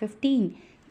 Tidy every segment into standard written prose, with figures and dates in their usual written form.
15,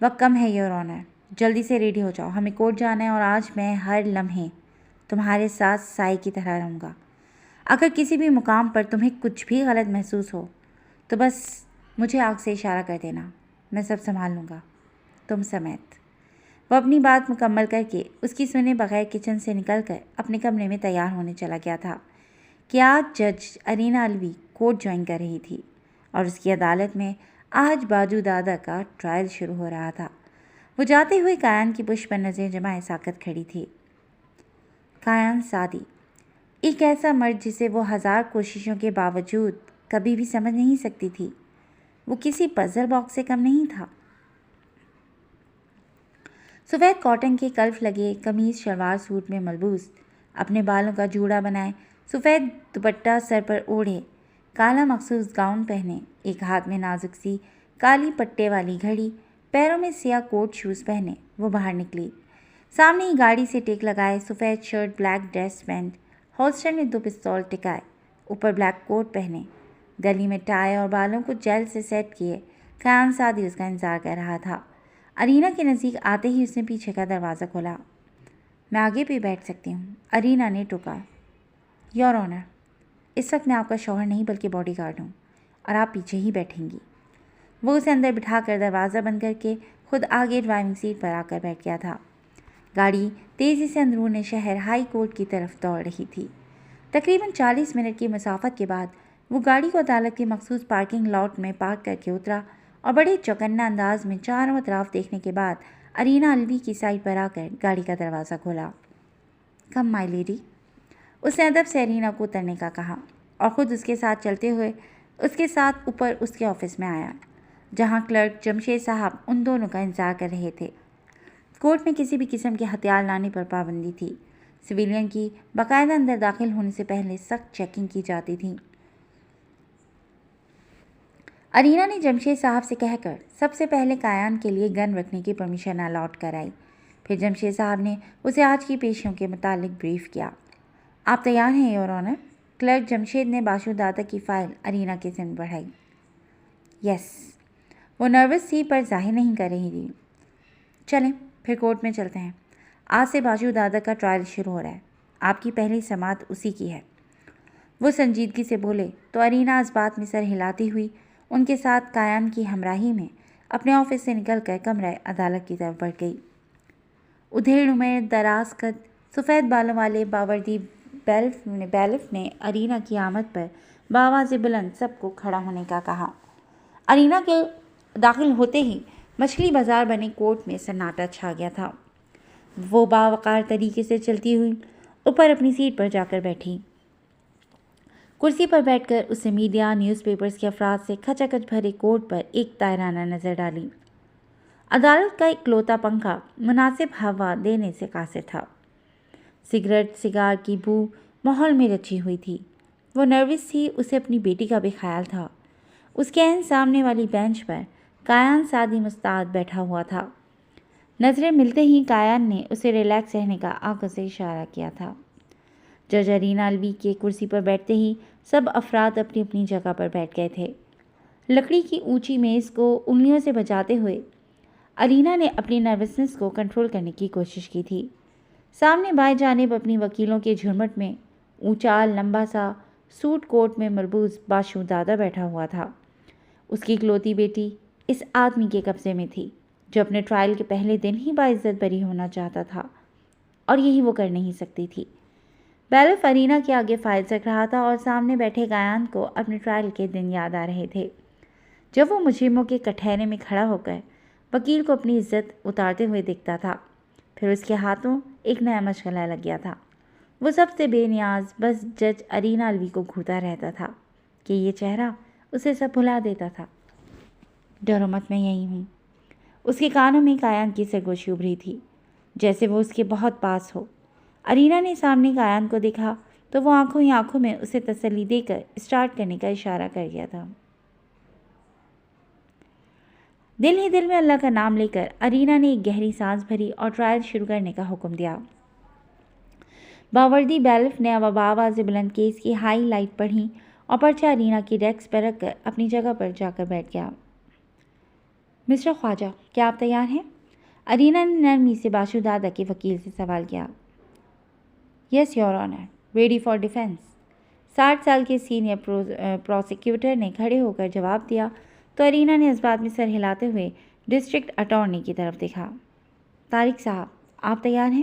وقت کم ہے your owner, جلدی سے ریڈی ہو جاؤ، ہمیں کورٹ جانا ہے اور آج میں ہر لمحے تمہارے ساتھ سائے کی طرح رہوں گا۔ اگر کسی بھی مقام پر تمہیں کچھ بھی غلط محسوس ہو تو بس مجھے آنکھ سے اشارہ کر دینا، میں سب سنبھال لوں گا، تم سمیت۔ وہ اپنی بات مکمل کر کے اس کی سنے بغیر کچن سے نکل کر اپنے کمرے میں تیار ہونے چلا گیا تھا کہ آج جج ارینا الوی کورٹ جوائن کر رہی تھی اور اس کی عدالت میں آج باجو دادا کا ٹرائل شروع ہو رہا تھا۔ وہ جاتے ہوئے کایان کی پشت پر نظریں جمائے ساکت کھڑی تھی۔ کایان سادی، ایک ایسا مرد جسے وہ ہزار کوششوں کے باوجود کبھی بھی سمجھ نہیں سکتی تھی، وہ کسی پزل باکس سے کم نہیں تھا۔ سفید کاٹن کے کلف لگے قمیض شلوار سوٹ میں ملبوس، اپنے بالوں کا جوڑا بنائے، سفید دوپٹہ سر پر اوڑھے، کالا مخصوص گاؤن پہنے، ایک ہاتھ میں نازک سی کالی پٹے والی گھڑی، پیروں میں سیاہ کوٹ شوز پہنے وہ باہر نکلی۔ سامنے ہی گاڑی سے ٹیک لگائے، سفید شرٹ، بلیک ڈریس پینٹ، ہولسٹر میں 2 پستول ٹکائے، اوپر بلیک کوٹ پہنے، گلی میں ٹائی اور بالوں کو جیل سے سیٹ کیے، کایان سادی اس کا انتظار کر رہا تھا۔ ارینا کے نزدیک آتے ہی اس نے پیچھے کا دروازہ کھولا۔ میں آگے بھی بیٹھ سکتی ہوں، ارینا نے ٹوکا۔ یور آنر، اس وقت میں آپ کا شوہر نہیں بلکہ باڈی گارڈ ہوں اور آپ پیچھے ہی بیٹھیں گی۔ وہ اسے اندر بٹھا کر دروازہ بند کر کے خود آگے ڈرائیونگ سیٹ پر آ کر بیٹھ گیا تھا۔ گاڑی تیزی سے اندرون شہر ہائی کورٹ کی طرف دوڑ رہی تھی۔ تقریباً 40 منٹ کی مسافت کے بعد وہ گاڑی کو عدالت کے مخصوص پارکنگ لاٹ میں پارک کر کے اترا اور بڑے چوکنا انداز میں چاروں اطراف دیکھنے کے بعد ارینا الوی کی سائڈ پر آ کر گاڑی کا دروازہ کھولا۔ کم مائی لیڈی، اس نے ادب سے ارینا کو اترنے کا کہا اور خود اس کے ساتھ چلتے ہوئے اس کے ساتھ اوپر اس کے آفس میں آیا، جہاں کلرک جمشید صاحب ان دونوں کا انتظار کر رہے تھے۔ کورٹ میں کسی بھی قسم کے ہتھیار لانے پر پابندی تھی۔ سویلین کی باقاعدہ اندر داخل ہونے سے پہلے سخت چیکنگ کی جاتی تھی۔ ارینا نے جمشید صاحب سے کہہ کر سب سے پہلے کایان کے لیے گن رکھنے کی پرمیشن الاٹ کرائی۔ پھر جمشید صاحب نے اسے آج کی پیشیوں کے متعلق بریف کیا۔ آپ تیار ہیں یور آنر؟ کلرک جمشید نے باشو دادا کی فائل ارینا کے سامنے بڑھائی۔ یس، وہ نروس سی پر ظاہر نہیں کر رہی تھی۔ چلیں پھر کورٹ میں چلتے ہیں، آج سے باجو دادا کا ٹرائل شروع ہو رہا ہے، آپ کی پہلی سماعت اسی کی ہے۔ وہ سنجیدگی سے بولے تو ارینا اس بات میں سر ہلاتی ہوئی ان کے ساتھ کایان کی ہمراہی میں اپنے آفس سے نکل کر کمرہ عدالت کی طرف بڑھ گئی۔ ادھیڑ عمر، دراز قد، سفید بالوں والے باوردی بیلف نے ارینا کی آمد پر بآواز بلند سب کو کھڑا ہونے کا کہا۔ ارینا کے داخل ہوتے ہی مچھلی بازار بنے کورٹ میں سناٹا چھا گیا تھا۔ وہ باوقار طریقے سے چلتی ہوئی اوپر اپنی سیٹ پر جا کر بیٹھی۔ کرسی پر بیٹھ کر اسے میڈیا، نیوز پیپرز کے افراد سے کھچا کھچ بھرے کورٹ پر ایک تائرانہ نظر ڈالی۔ عدالت کا اکلوتا پنکھا مناسب ہوا دینے سے قاصر تھا۔ سگریٹ سگار کی بو ماحول میں رچی ہوئی تھی۔ وہ نروس تھی، اسے اپنی بیٹی کا بھی خیال تھا۔ اس کے عین سامنے والی بینچ پر کایان سادی مستعد بیٹھا ہوا تھا۔ نظریں ملتے ہی کایان نے اسے ریلیکس رہنے کا آنکھوں سے اشارہ کیا تھا۔ جج ارینا الوی کے کرسی پر بیٹھتے ہی سب افراد اپنی اپنی جگہ پر بیٹھ گئے تھے۔ لکڑی کی اونچی میز کو انگلیوں سے بجاتے ہوئے ارینا نے اپنی نروسنس کو کنٹرول کرنے کی کوشش کی تھی۔ سامنے بائیں جانب اپنی وکیلوں کے جھرمٹ میں اونچا لمبا سا سوٹ کوٹ میں ملبوس باشو دادا بیٹھا ہوا تھا۔ اس کی اکلوتی بیٹی اس آدمی کے قبضے میں تھی جو اپنے ٹرائل کے پہلے دن ہی باعزت بری ہونا چاہتا تھا، اور یہی وہ کر نہیں سکتی تھی۔ بیلف ارینا کے آگے فائل رکھ رہا تھا اور سامنے بیٹھے کایان کو اپنے ٹرائل کے دن یاد آ رہے تھے، جب وہ مجرموں کے کٹہرے میں کھڑا ہو کر وکیل کو اپنی عزت اتارتے ہوئے دیکھتا تھا۔ پھر اس کے ہاتھوں ایک نیا مشغلہ لگ گیا تھا۔ وہ سب سے بے نیاز بس جج ارینا الوی کو گھوتا رہتا تھا کہ یہ چہرہ اسے سب بھلا دیتا تھا۔ ڈرو مت، میں یہی ہوں۔ اس کے کانوں میں کایان کی سرگوشی ابھری تھی، جیسے وہ اس کے بہت پاس ہو۔ ارینا نے سامنے کایان کو دیکھا تو وہ آنکھوں ہی آنکھوں میں اسے تسلی دے کر اسٹارٹ کرنے کا اشارہ کر گیا تھا۔ دل ہی دل میں اللہ کا نام لے کر ارینا نے ایک گہری سانس بھری اور ٹرائل شروع کرنے کا حکم دیا۔ باوردی بیلف نے بآواز بلند کیس کی ہائی لائٹ پڑھی اور پرچہ ارینا کی ڈیسک پر رکھ کر اپنی جگہ پر جا کر بیٹھ گیا۔ مسٹر خواجہ، کیا آپ تیار ہیں؟ ارینا نے نرمی سے باشو دادا کے وکیل سے سوال کیا۔ Yes your honour, ready for defence, 60 سال کے سینئر پروسیکیوٹر نے کھڑے ہو کر جواب دیا تو ارینا نے اس بات میں سر ہلاتے ہوئے ڈسٹرکٹ اٹارنی کی طرف دیکھا۔ طارق صاحب، آپ تیار ہیں؟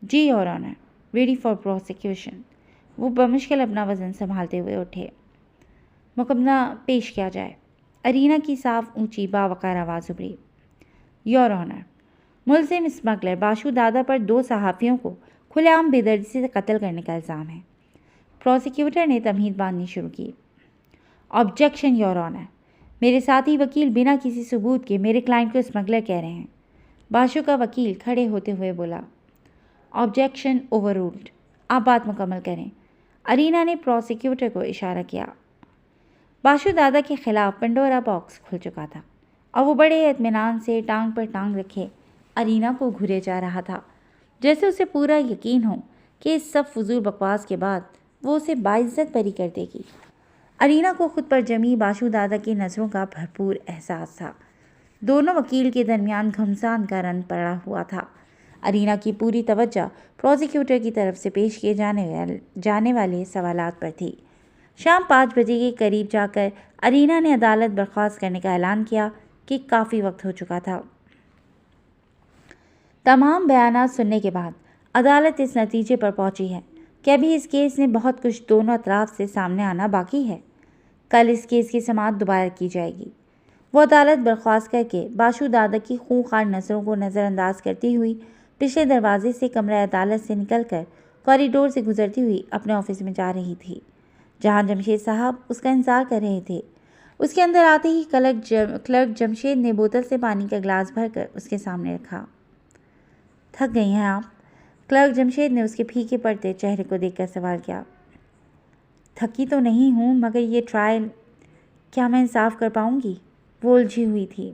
جی your honour, ready for prosecution. وہ بمشکل اپنا وزن سنبھالتے ہوئے اٹھے۔ مقدمہ پیش کیا جائے۔ ارینا کی صاف اونچی باوقار آواز ابھری۔ یور آنر، ملزم اسمگلر باشو دادا پر 2 صحافیوں کو کھلے عام بے دردی سے قتل کرنے کا الزام ہے۔ پروسیکیوٹر نے تمہید باندھنی شروع کی۔ آبجیکشن یور آنر، میرے ساتھی وکیل بنا کسی ثبوت کے میرے کلائنٹ کو اسمگلر کہہ رہے ہیں۔ باشو کا وکیل کھڑے ہوتے ہوئے بولا۔ آبجیکشن اوور رولڈ، آپ بات مکمل کریں۔ ارینا نے پروسیکیوٹر کو اشارہ کیا۔ باشو دادا کے خلاف پنڈورا باکس کھل چکا تھا اور وہ بڑے اطمینان سے ٹانگ پر ٹانگ رکھے ارینا کو گھورے جا رہا تھا، جیسے اسے پورا یقین ہو کہ اس سب فضول بکواس کے بعد وہ اسے باعزت بری کر دے گی۔ ارینا کو خود پر جمی باشو دادا کی نظروں کا بھرپور احساس تھا۔ دونوں وکیل کے درمیان گھمسان کا رن پڑا ہوا تھا۔ ارینا کی پوری توجہ پروسیکیوٹر کی طرف سے پیش کیے جانے والے سوالات پر تھی۔ شام 5 بجے کے قریب جا کر ارینا نے عدالت برخاست کرنے کا اعلان کیا کہ کافی وقت ہو چکا تھا۔ تمام بیانات سننے کے بعد عدالت اس نتیجے پر پہنچی ہے کہ ابھی اس کیس میں بہت کچھ دونوں اطراف سے سامنے آنا باقی ہے۔ کل اس کیس کی سماعت دوبارہ کی جائے گی۔ وہ عدالت برخاست کر کے باشو دادا کی خونخوار نظروں کو نظر انداز کرتی ہوئی پچھلے دروازے سے کمرہ عدالت سے نکل کر کوریڈور سے گزرتی ہوئی اپنے آفس میں جا رہی تھی، جہاں جمشید صاحب اس کا انتظار کر رہے تھے۔ اس کے اندر آتے ہی کلرک جمشید نے بوتل سے پانی کا گلاس بھر کر اس کے سامنے رکھا۔ تھک گئی ہیں آپ؟ کلرک جمشید نے اس کے پھیکے پڑتے چہرے کو دیکھ کر سوال کیا۔ تھکی تو نہیں ہوں، مگر یہ ٹرائل کیا میں انصاف کر پاؤں گی؟ وہ الجھی ہوئی تھی۔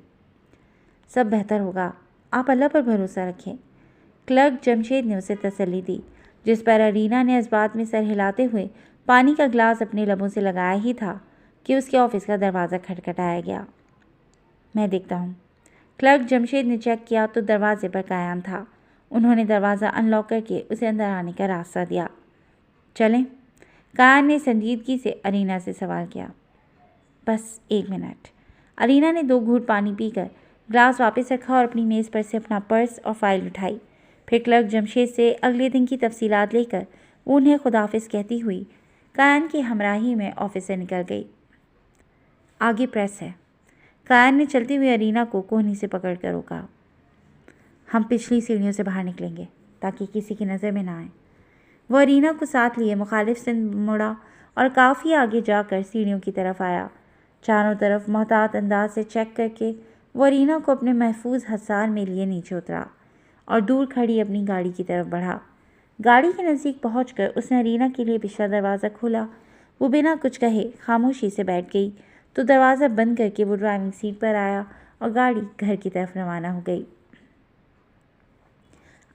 سب بہتر ہوگا، آپ اللہ پر بھروسہ رکھیں، کلرک جمشید نے اسے تسلی دی، جس پر ارینا نے اس بات میں سر ہلاتے ہوئے پانی کا گلاس اپنے لبوں سے لگایا ہی تھا کہ اس کے آفس کا دروازہ کھٹکھٹایا گیا۔ میں دیکھتا ہوں۔ کلرک جمشید نے چیک کیا تو دروازے پر قیام تھا۔ انہوں نے دروازہ ان لاک کر کے اسے اندر آنے کا راستہ دیا۔ چلیں؟ قیام نے سنجیدگی سے ارینا سے سوال کیا۔ بس 1 منٹ۔ ارینا نے 2 گھونٹ پانی پی کر گلاس واپس رکھا اور اپنی میز پر سے اپنا پرس اور فائل اٹھائی۔ پھر کلرک جمشید سے اگلے دن کی تفصیلات لے کر وہ انہیں خداحافظ کہتی ہوئی قیام کی ہمراہی میں آفس سے نکل گئی۔ آگے پریس ہے۔ قیام نے چلتی ہوئی ارینا کو کوہنی سے پکڑ کر روکا۔ ہم پچھلی سیڑھیوں سے باہر نکلیں گے تاکہ کسی کی نظر میں نہ آئے۔ وہ ارینا کو ساتھ لیے مخالف سے مڑا اور کافی آگے جا کر سیڑھیوں کی طرف آیا۔ چاروں طرف محتاط انداز سے چیک کر کے وہ ارینا کو اپنے محفوظ حصار میں لیے نیچے اترا اور دور کھڑی اپنی گاڑی کی طرف بڑھا۔ گاڑی کے نزدیک پہنچ کر اس نے ارینا کے لیے پچھلا دروازہ کھولا۔ وہ بنا کچھ کہے خاموشی سے بیٹھ گئی تو دروازہ بند کر کے وہ ڈرائیونگ سیٹ پر آیا اور گاڑی گھر کی طرف روانہ ہو گئی۔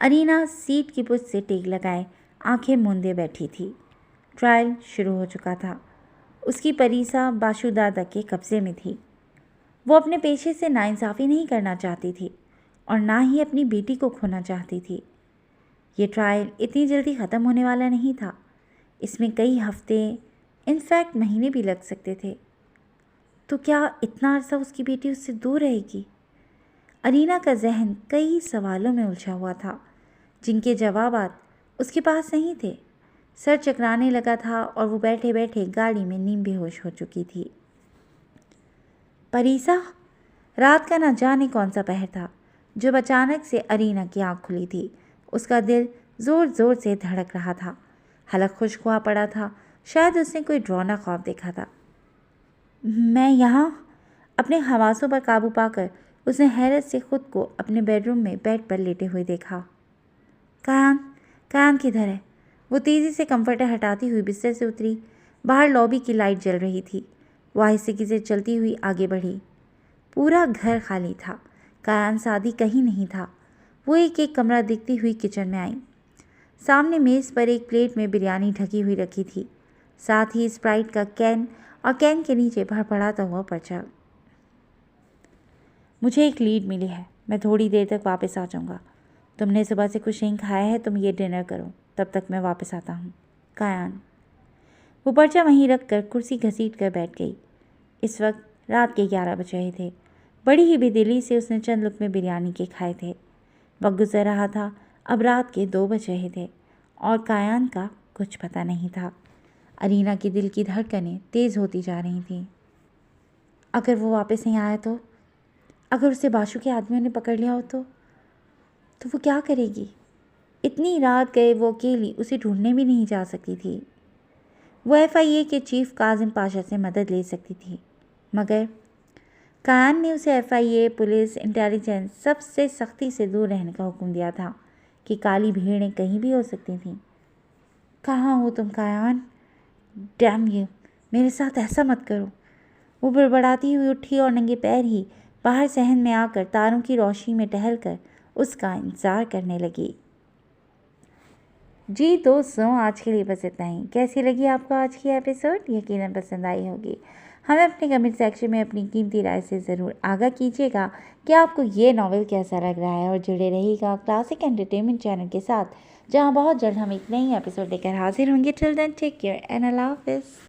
ارینا سیٹ کی پشت سے ٹیک لگائے آنکھیں موندے بیٹھی تھی۔ ٹرائل شروع ہو چکا تھا۔ اس کی پریسا باشو دادا کے قبضے میں تھی۔ وہ اپنے پیشے سے ناانصافی نہیں کرنا چاہتی تھی اور نہ ہی اپنی بیٹی کو کھونا چاہتی تھی۔ یہ ٹرائل اتنی جلدی ختم ہونے والا نہیں تھا۔ اس میں کئی ہفتے، انفیکٹ مہینے بھی لگ سکتے تھے۔ تو کیا اتنا عرصہ اس کی بیٹی اس سے دور رہے گی؟ ارینا کا ذہن کئی سوالوں میں الجھا ہوا تھا جن کے جوابات اس کے پاس نہیں تھے۔ سر چکرانے لگا تھا اور وہ بیٹھے بیٹھے گاڑی میں نیم بے ہوش ہو چکی تھی۔ پریسا، رات کا نہ جانے کون سا پہر تھا جب اچانک سے ارینا کی آنکھ کھلی تھی۔ اس کا دل زور زور سے دھڑک رہا تھا، حلق خشک ہوا پڑا تھا، شاید اس نے کوئی ڈراؤنا خواب دیکھا تھا۔ میں یہاں؟ اپنے حواسوں پر قابو پا کر اس نے حیرت سے خود کو اپنے بیڈ روم میں بیڈ پر لیٹے ہوئے دیکھا۔ قیام کدھر ہے؟ وہ تیزی سے کمفرٹر ہٹاتی ہوئی بستر سے اتری۔ باہر لابی کی لائٹ جل رہی تھی۔ وہ آہستگی سے چلتی ہوئی آگے بڑھی۔ پورا گھر خالی تھا۔ قیام سعدی کہیں نہیں تھا۔ وہ ایک ایک کمرہ دیکھتی ہوئی کچن میں آئی۔ سامنے میز پر ایک پلیٹ میں بریانی ڈھکی ہوئی رکھی تھی، ساتھ ہی اسپرائٹ کا کین اور کین کے نیچے بھڑبڑاتا ہوا پرچہ۔ مجھے ایک لیڈ ملی ہے، میں تھوڑی دیر تک واپس آ جاؤں گا۔ تم نے صبح سے کچھ نہیں کھایا ہے، تم یہ ڈنر کرو، تب تک میں واپس آتا ہوں۔ کایان۔ وہ پرچہ وہیں رکھ کر کرسی گھسیٹ کر بیٹھ گئی۔ اس وقت رات کے 11 بج رہے تھے۔ بڑی ہی بے دلی سے اس نے چند لقمے بریانی کے کھائے تھے۔ وقت گزر رہا تھا، اب رات کے 2 بج رہے تھے اور کایان کا کچھ پتہ نہیں تھا۔ ارینا کے دل کی دھڑکنیں تیز ہوتی جا رہی تھیں۔ اگر وہ واپس نہیں آیا تو؟ اگر اسے باشو کے آدمیوں نے پکڑ لیا ہو تو وہ کیا کرے گی؟ اتنی رات گئے وہ اکیلی اسے ڈھونڈنے بھی نہیں جا سکتی تھی۔ وہ FIA کے چیف کاظم پاشا سے مدد لے سکتی تھی، مگر کایان نے اسے FIA، پولیس، انٹیلیجنس سب سے سختی سے دور رہنے کا حکم دیا تھا کہ کالی بھیڑیں کہیں بھی ہو سکتی تھیں۔ کہاں ہو تم کایان؟ ڈیم یو، میرے ساتھ ایسا مت کرو۔ وہ بڑبڑاتی ہوئی اٹھی اور ننگے پیر ہی باہر صحن میں آ کر تاروں کی روشنی میں ٹہل کر اس کا انتظار کرنے لگی۔ جی دوستوں، آج کے لیے بس اتنا ہی۔ کیسی لگی آپ کو آج کی ایپیسوڈ؟ یقیناً پسند آئی ہوگی۔ ہمیں اپنے کمنٹ سیکشن میں اپنی قیمتی رائے سے ضرور آگاہ کیجیے گا کہ آپ کو یہ ناول کیسا لگ رہا ہے، اور جڑے رہیے گا کلاسک انٹرٹینمنٹ چینل کے ساتھ، جہاں بہت جلد ہم ایک نئی ایپیسوڈ لے کر حاضر ہوں گے۔ ٹل دین ٹیک کیئر اینڈ اللہ حافظ۔